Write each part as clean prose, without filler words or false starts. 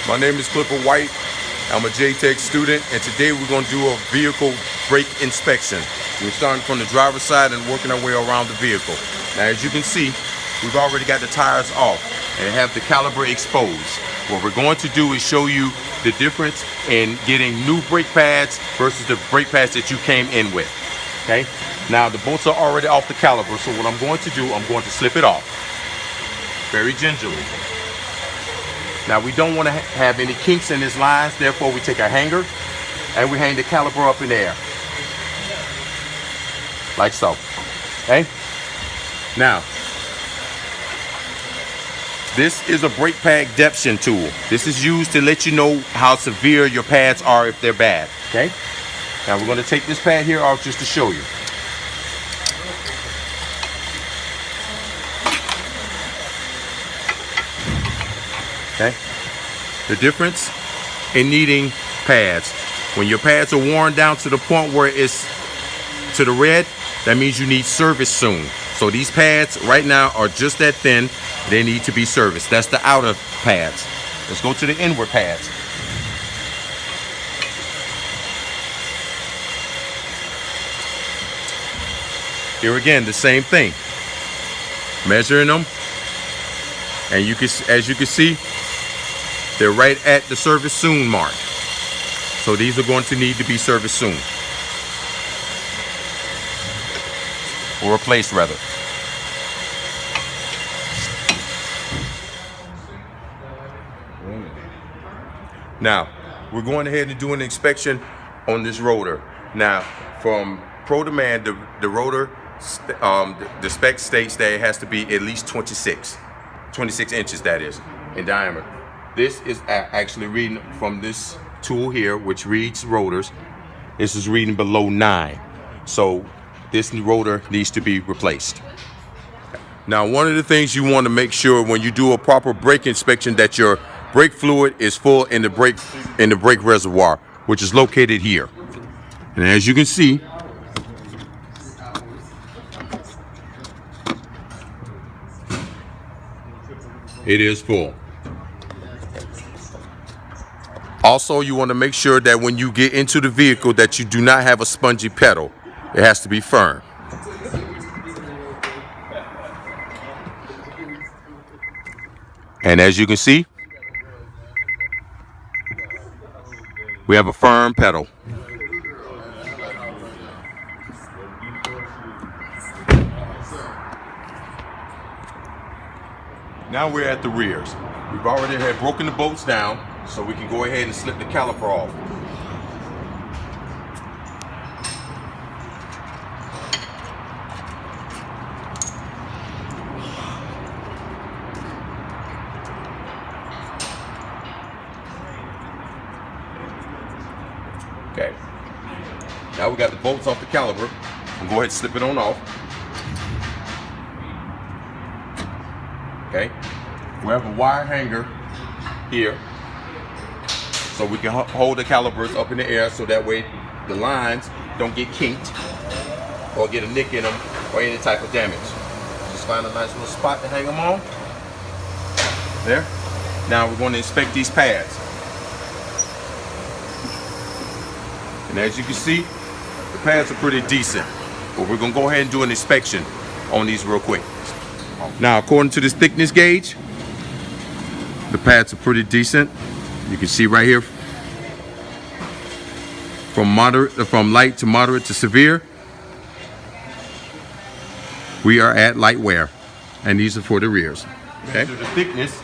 My name is Clifford White. I'm a JTech student, and today we're going to do a vehicle brake inspection. We're starting from the driver's side and working our way around the vehicle. Now, as you can see, we've already got the tires off and have the caliper exposed. What we're going to do is show you the difference in getting new brake pads versus the brake pads that you came in with. Okay? Now, the bolts are already off the caliper, so what I'm going to do, I'm going to slip it off very gingerly. Now, we don't want to have any kinks in these lines, therefore we take a hanger and we hang the caliper up in the air. Like so. Okay? Now, this is a brake pad deption tool. This is used to let you know how severe your pads are if they're bad. Okay? Now, we're going to take this pad here off just to show you. Okay? The difference in needing pads. When your pads are worn down to the point where it's to the red, that means you need service soon. So these pads right now are just that thin. They need to be serviced. That's the outer pads. Let's go to the inward pads. Here again, the same thing. Measuring them, and you can, as you can see, they're right at the service soon mark. So these are going to need to be serviced soon. Or replaced rather. Now, we're going ahead and do an inspection on this rotor. Now, from Pro Demand, the rotor, the spec states that it has to be at least 26 inches, that is, in diameter. This is actually reading from this tool here, which reads rotors. This is reading below 9. So this rotor needs to be replaced. Now, one of the things you want to make sure when you do a proper brake inspection that your brake fluid is full in the brake reservoir, which is located here. And as you can see, it is full. Also, you want to make sure that when you get into the vehicle that you do not have a spongy pedal. It has to be firm. And as you can see, we have a firm pedal. Now we're at the rears. We've already had broken the bolts down, so we can go ahead and slip the caliper off. Okay. Now we got the bolts off the caliper. We'll go ahead and slip it on off. Okay. We have a wire hanger here, so we can hold the calipers up in the air so that way the lines don't get kinked or get a nick in them or any type of damage. Just find a nice little spot to hang them on. There. Now we're going to inspect these pads. And as you can see, the pads are pretty decent. But we're going to go ahead and do an inspection on these real quick. Now, according to this thickness gauge, the pads are pretty decent. You can see right here, from light to moderate to severe, we are at light wear, and these are for the rears. Okay. The thickness,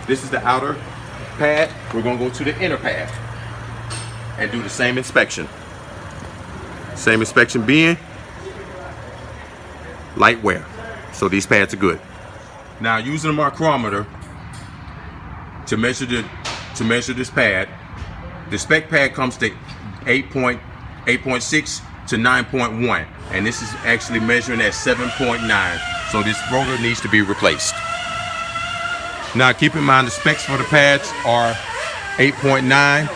this is the outer pad. We're going to go to the inner pad and do the same inspection. Same inspection being light wear. So these pads are good. Now, using a micrometer to measure this pad, the spec pad comes to 8.6 to 9.1, and this is actually measuring at 7.9. So this rotor needs to be replaced. Now, keep in mind the specs for the pads are 8.9,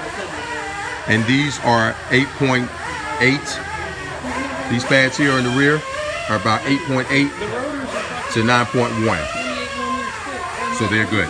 and these are 8.8. These pads here in the rear are about 8.8 to 9.1. So they're good.